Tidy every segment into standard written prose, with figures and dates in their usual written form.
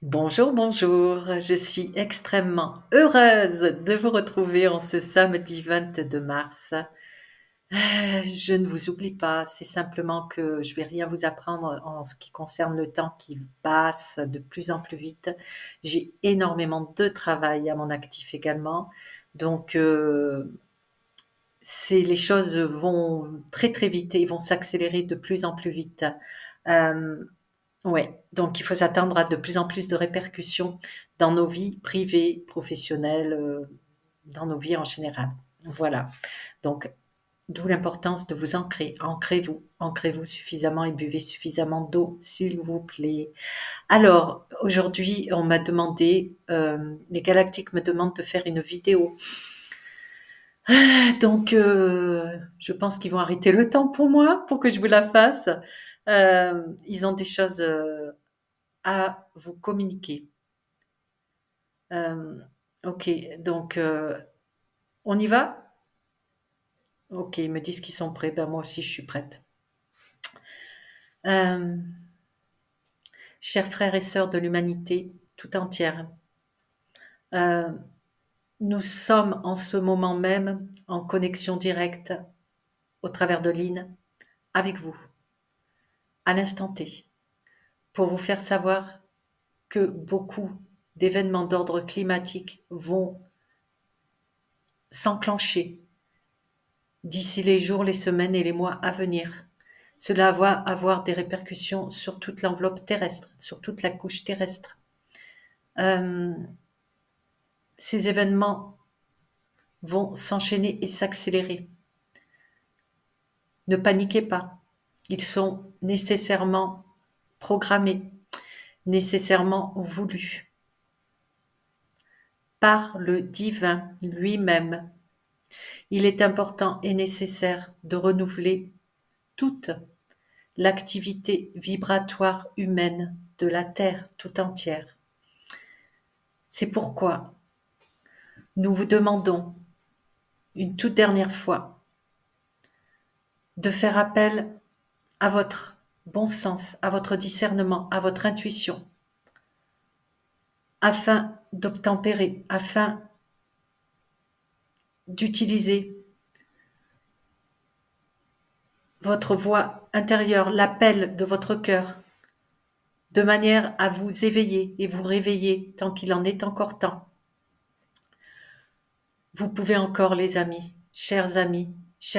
Bonjour, bonjour. Je suis extrêmement heureuse de vous retrouver en ce samedi 22 mars. Je ne vous oublie pas, c'est simplement que je vais rien vous apprendre en ce qui concerne le temps qui passe de plus en plus vite. J'ai énormément de travail à mon actif également. Donc, les choses vont très très vite et vont s'accélérer de plus en plus vite. Euh, Ouais, donc il faut s'attendre à de plus en plus de répercussions dans nos vies privées, professionnelles, dans nos vies en général. Voilà. Donc, d'où l'importance de vous ancrer. Ancrez-vous suffisamment et buvez suffisamment d'eau, s'il vous plaît. Alors, aujourd'hui, on m'a demandé, les Galactiques me demandent de faire une vidéo. Donc, je pense qu'ils vont arrêter le temps pour moi, pour que je vous la fasse. Ils ont des choses à vous communiquer. Euh, ok, donc on y va? Ok, ils me disent qu'ils sont prêts. Ben moi aussi, je suis prête. Euh, Chers frères et sœurs de l'humanité tout entière, euh, nous sommes en ce moment même en connexion directe au travers de l'IN avec vous, à l'instant T, pour vous faire savoir que beaucoup d'événements d'ordre climatique vont s'enclencher d'ici les jours, les semaines et les mois à venir. Cela va avoir des répercussions sur toute l'enveloppe terrestre, sur toute la couche terrestre. Euh, ces événements vont s'enchaîner et s'accélérer. Ne paniquez pas. Ils sont nécessairement programmés, nécessairement voulus par le divin lui-même. Il est important et nécessaire de renouveler toute l'activité vibratoire humaine de la Terre tout entière. C'est pourquoi nous vous demandons une toute dernière fois de faire appel à votre bon sens, à votre discernement, à votre intuition, afin d'obtempérer, afin d'utiliser votre voix intérieure, l'appel de votre cœur, de manière à vous éveiller et vous réveiller tant qu'il en est encore temps. Vous pouvez encore, les amis, chers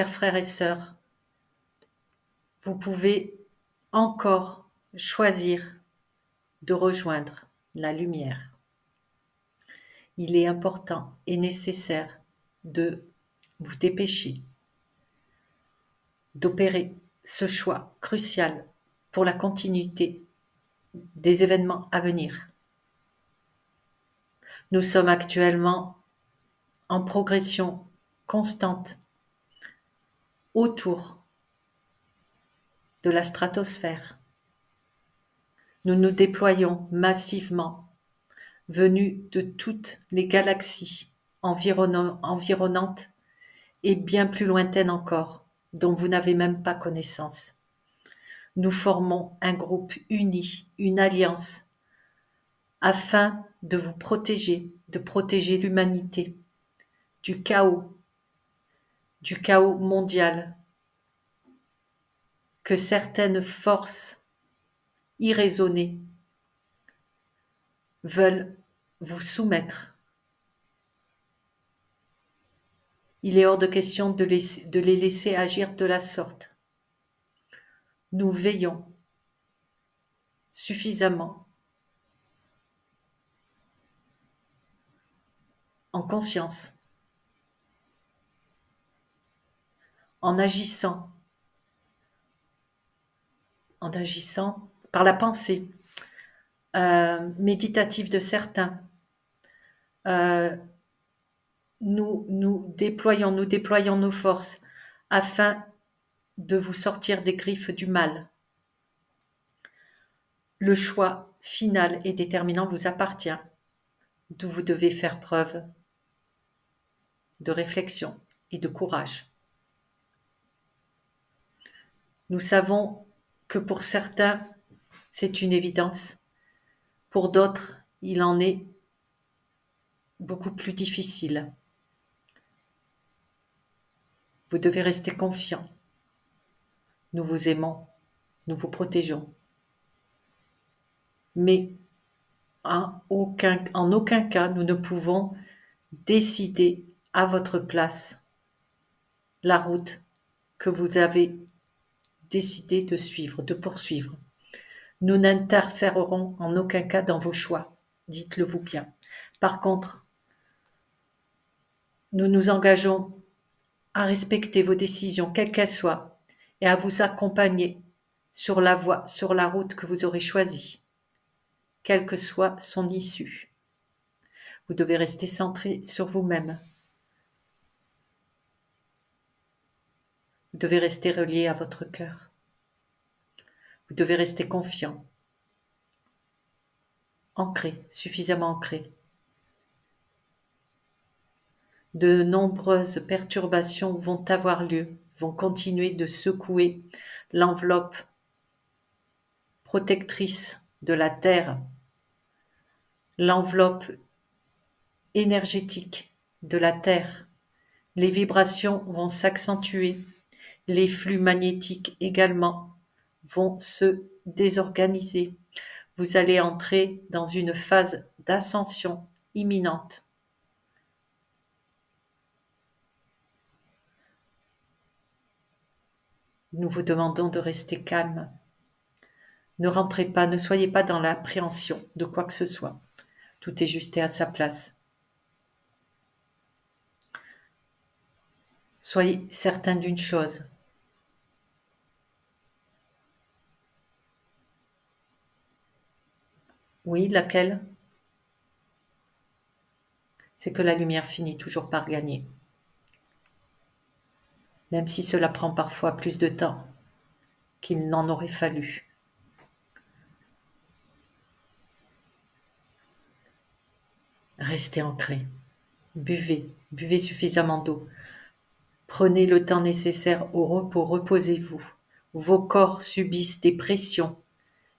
frères et sœurs, vous pouvez encore choisir de rejoindre la lumière. Il est important et nécessaire de vous dépêcher d'opérer ce choix crucial pour la continuité des événements à venir. Nous sommes actuellement en progression constante autour de la stratosphère. Nous nous déployons massivement, venus de toutes les galaxies environnantes et bien plus lointaines encore, dont vous n'avez même pas connaissance. Nous formons un groupe uni, une alliance, afin de vous protéger, de protéger l'humanité du chaos mondial que certaines forces irraisonnées veulent vous soumettre. Il est hors de question de les laisser agir de la sorte. Nous veillons suffisamment en conscience, en agissant, par la pensée méditative de certains. Euh, nous déployons nos forces afin de vous sortir des griffes du mal. Le choix final et déterminant vous appartient, d'où vous devez faire preuve de réflexion et de courage. Nous savons que pour certains, c'est une évidence, Pour d'autres, il en est beaucoup plus difficile. Vous devez rester confiant. Nous vous aimons, nous vous protégeons. Mais en aucun cas, nous ne pouvons décider à votre place la route que vous avez décidé de suivre, de poursuivre. Nous n'interférerons en aucun cas dans vos choix, dites-le vous bien. Par contre, nous nous engageons à respecter vos décisions, quelles qu'elles soient, et à vous accompagner sur la voie, sur la route que vous aurez choisie, quelle que soit son issue. Vous devez rester centré sur vous-même. Vous devez rester relié à votre cœur. Vous devez rester confiant, ancré, suffisamment ancré. De nombreuses perturbations vont avoir lieu, vont continuer de secouer l'enveloppe protectrice de la Terre, l'enveloppe énergétique de la Terre. Les vibrations vont s'accentuer, les flux magnétiques également vont se désorganiser. Vous allez entrer dans une phase d'ascension imminente. Nous vous demandons de rester calme. Ne rentrez pas, ne soyez pas dans l'appréhension de quoi que ce soit. Tout est juste et à sa place. Soyez certain d'une chose. Oui, laquelle? C'est que la lumière finit toujours par gagner. Même si cela prend parfois plus de temps qu'il n'en aurait fallu. Restez ancré. Buvez suffisamment d'eau. Prenez le temps nécessaire au repos, reposez-vous. Vos corps subissent des pressions,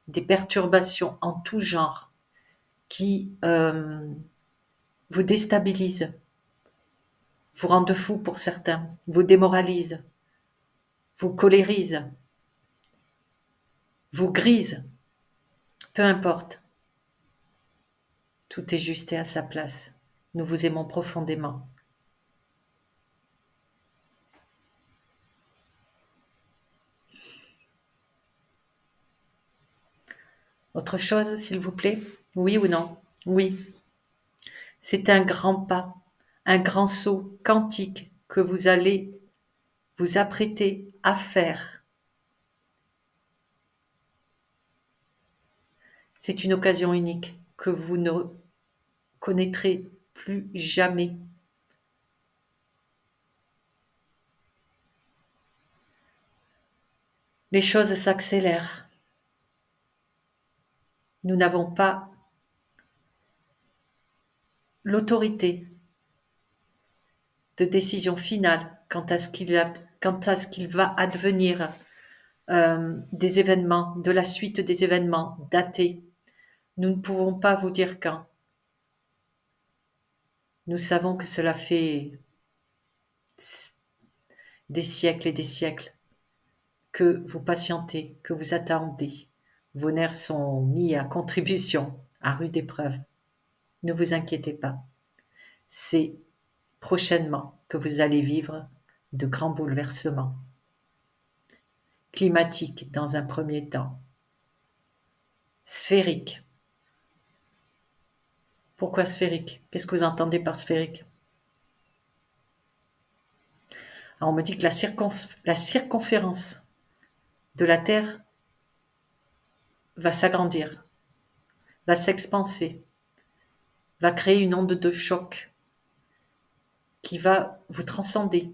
des perturbations en tout genre qui vous déstabilisent, vous rendent fou pour certains, vous démoralisent, vous colérisent, vous grisent, peu importe. Tout est juste et à sa place. Nous vous aimons profondément. Autre chose, s'il vous plaît? Oui ou non? Oui. C'est un grand pas, un grand saut quantique que vous allez vous apprêter à faire. C'est une occasion unique que vous ne connaîtrez plus jamais. Les choses s'accélèrent. Nous n'avons pas l'autorité de décision finale quant à ce qu'il va advenir des événements, de la suite des événements datés. Nous ne pouvons pas vous dire quand. Nous savons que cela fait des siècles et des siècles que vous patientez, que vous attendez. Vos nerfs sont mis à contribution, à rude épreuve. Ne vous inquiétez pas. C'est prochainement que vous allez vivre de grands bouleversements. Climatiques dans un premier temps. Sphériques. Pourquoi sphérique? Qu'est-ce que vous entendez par sphérique? Alors on me dit que la circonférence de la Terre va s'agrandir, va s'expanser, va créer une onde de choc qui va vous transcender.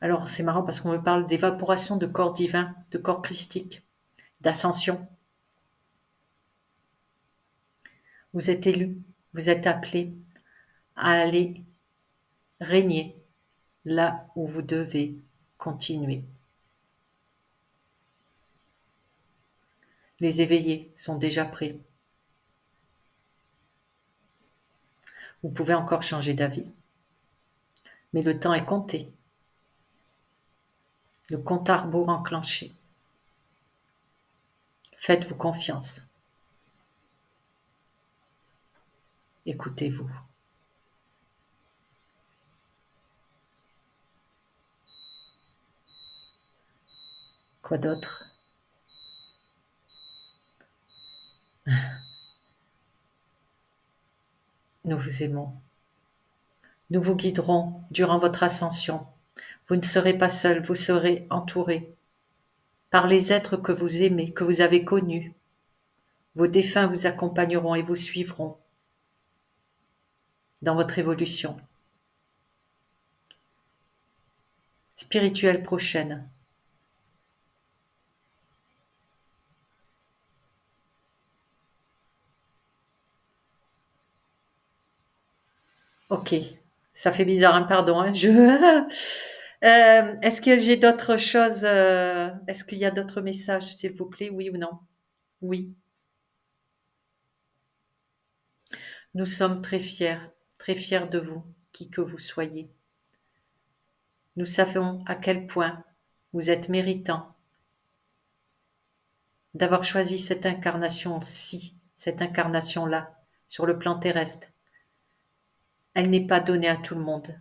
Alors c'est marrant parce qu'on me parle d'évaporation de corps divin, de corps christique, d'ascension. Vous êtes élu, vous êtes appelé à aller régner là où vous devez continuer. Les éveillés sont déjà prêts. Vous pouvez encore changer d'avis, mais le temps est compté. Le compte à rebours enclenché. Faites-vous confiance. Écoutez-vous. Quoi d'autre? Nous vous aimons. Nous vous guiderons durant votre ascension. Vous ne serez pas seul, vous serez entouré par les êtres que vous aimez, que vous avez connus. Vos défunts vous accompagneront et vous suivront dans votre évolution spirituelle prochaine. Ok, ça fait bizarre, hein, pardon. Hein, est-ce que j'ai d'autres choses est-ce qu'il y a d'autres messages, s'il vous plaît, oui ou non? Oui, nous sommes très fiers de vous, qui que vous soyez. Nous savons à quel point vous êtes méritant d'avoir choisi cette incarnation-ci, cette incarnation-là, sur le plan terrestre. Elle n'est pas donnée à tout le monde.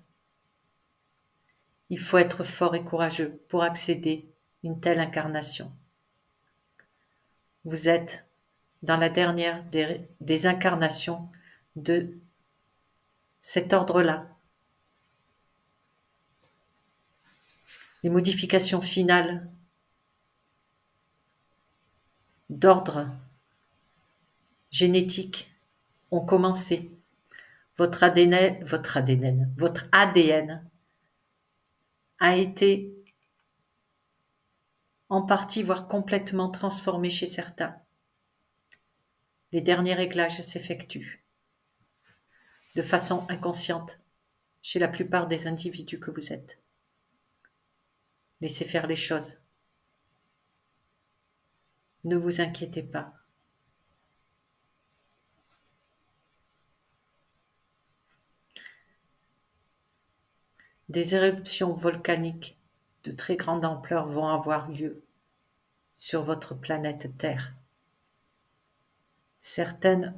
Il faut être fort et courageux pour accéder à une telle incarnation. Vous êtes dans la dernière des incarnations de cet ordre-là. Les modifications finales d'ordre génétique ont commencé. Votre ADN a été en partie, voire complètement transformé chez certains. Les derniers réglages s'effectuent de façon inconsciente chez la plupart des individus que vous êtes. Laissez faire les choses. Ne vous inquiétez pas. Des éruptions volcaniques de très grande ampleur vont avoir lieu sur votre planète Terre. Certaines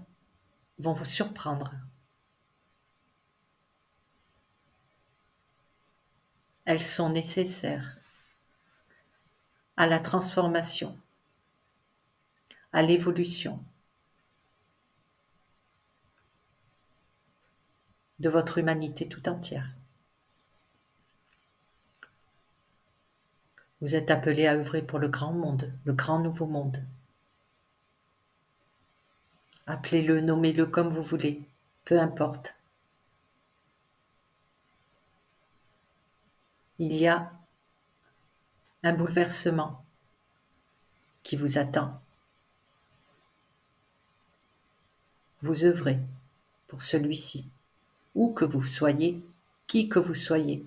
vont vous surprendre. Elles sont nécessaires à la transformation, à l'évolution de votre humanité tout entière. Vous êtes appelés à œuvrer pour le grand monde, le grand nouveau monde. Appelez-le, nommez-le comme vous voulez, peu importe. Il y a un bouleversement qui vous attend. Vous œuvrez pour celui-ci, où que vous soyez, qui que vous soyez.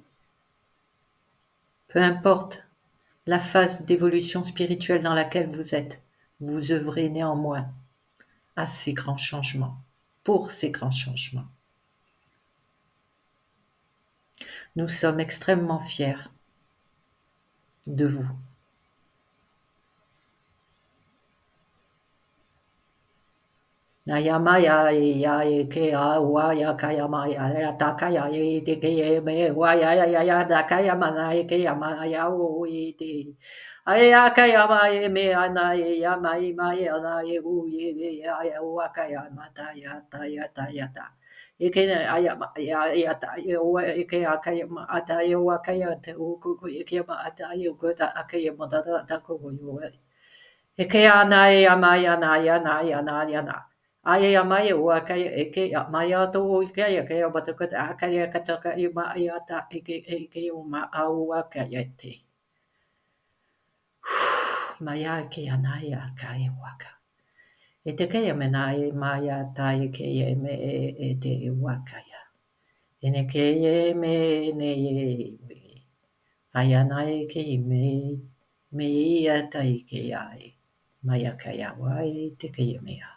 Peu importe la phase d'évolution spirituelle dans laquelle vous êtes, vous œuvrez néanmoins à ces grands changements, pour ces grands changements. Nous sommes extrêmement fiers de vous. Nayamaya ya ke a wa ya kayamaya ya takaya ye de ke me wa ya da kayama ya ke yama ya o te aya kayama ye me ana ya mai mai ana ye u ye ya wa kayama ta ya ta ke ayama ya ta ye o ke akayama ata ye wa kaya te u ku ke ma ata ye ko ta akayama ta ko yo ke ana ya mai ana ya na Aya maya wa kaya eke maya to kaya kaya bataka kaya kataka ima ayata eke ma awa kaya te maya ke anaya kaya waka ete kaya menai maya ta eke me ete wakaya ene kaya me ne ayana eke me ata eke ai Mayakaya wae tekeyemea.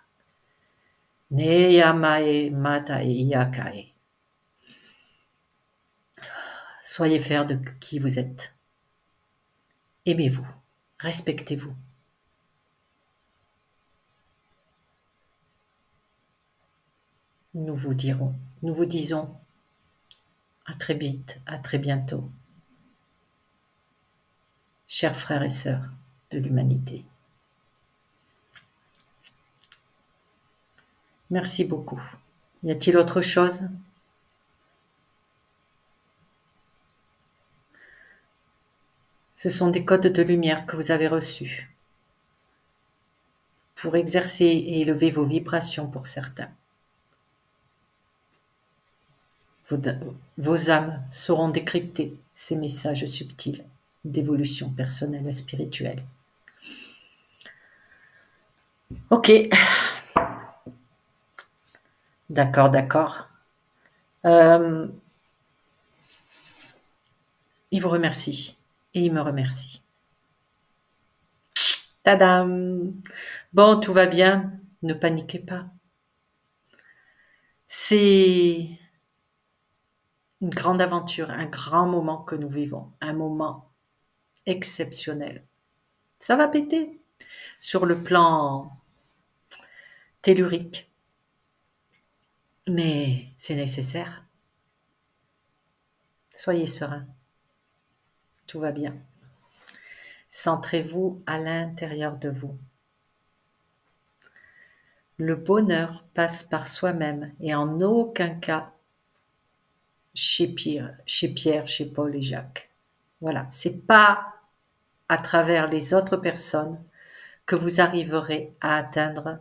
Neyamae matae yakae. Soyez fiers de qui vous êtes. Aimez-vous. Respectez-vous. Nous vous disons à très vite, à très bientôt, chers frères et sœurs de l'humanité. Merci beaucoup. Y a-t-il autre chose? Ce sont des codes de lumière que vous avez reçus pour exercer et élever vos vibrations pour certains. Vos âmes sauront décrypter ces messages subtils d'évolution personnelle et spirituelle. Ok. D'accord, d'accord. Il vous remercie et il me remercie. Tadam! Bon, tout va bien. Ne paniquez pas. C'est une grande aventure, un grand moment que nous vivons, un moment exceptionnel. Ça va péter sur le plan tellurique, mais c'est nécessaire. Soyez serein, tout va bien. Centrez-vous à l'intérieur de vous. Le bonheur passe par soi-même et en aucun cas chez Pierre, chez Paul et Jacques. Voilà, c'est pas à travers les autres personnes que vous arriverez à atteindre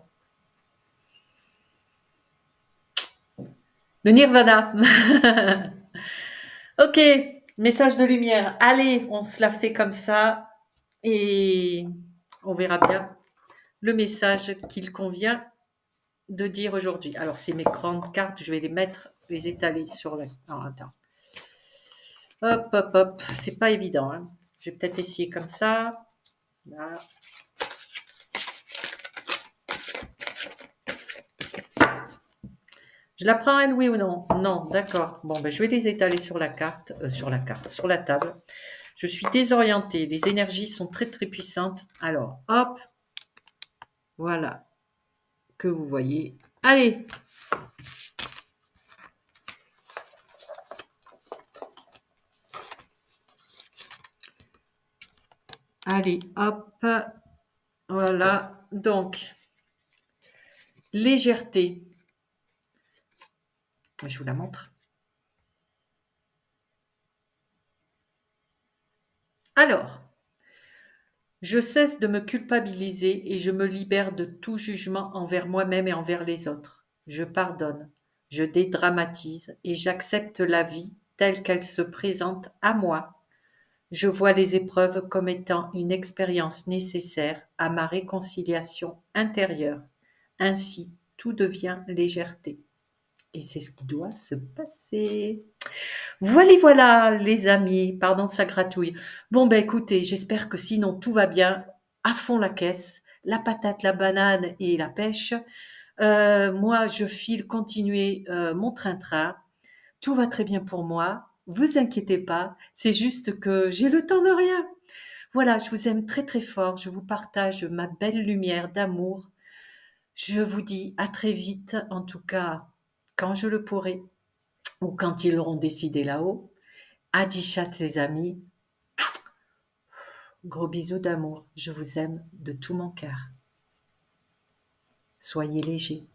le nirvana. Ok, message de lumière. Allez, on se la fait comme ça et on verra bien le message qu'il convient de dire aujourd'hui. Alors, c'est mes grandes cartes, je vais les mettre, les étaler sur le... Non, attends. Hop, hop, hop. C'est pas évident. Hein. Je vais peut-être essayer comme ça. Là. Je la prends, elle, oui ou non? Non, d'accord. Bon, ben, je vais les étaler sur la sur la table. Je suis désorientée. Les énergies sont très, très puissantes. Alors, hop. Voilà. Que vous voyez. Allez. Allez, hop. Voilà. Donc, légèreté. Je vous la montre. Alors, je cesse de me culpabiliser et je me libère de tout jugement envers moi-même et envers les autres. Je pardonne, je dédramatise et j'accepte la vie telle qu'elle se présente à moi. Je vois les épreuves comme étant une expérience nécessaire à ma réconciliation intérieure. Ainsi, tout devient légèreté. Et c'est ce qui doit se passer. Voilà, les amis, pardon de sa gratouille. Bon, ben écoutez, j'espère que sinon tout va bien, à fond la caisse, la patate, la banane et la pêche. Moi, je file continuer mon train-train. Tout va très bien pour moi. Vous inquiétez pas, c'est juste que j'ai le temps de rien. Voilà, je vous aime très très fort. Je vous partage ma belle lumière d'amour. Je vous dis à très vite, en tout cas, quand je le pourrai ou quand ils l'auront décidé là-haut. Adichat, ses amis, gros bisous d'amour. Je vous aime de tout mon cœur. Soyez légers.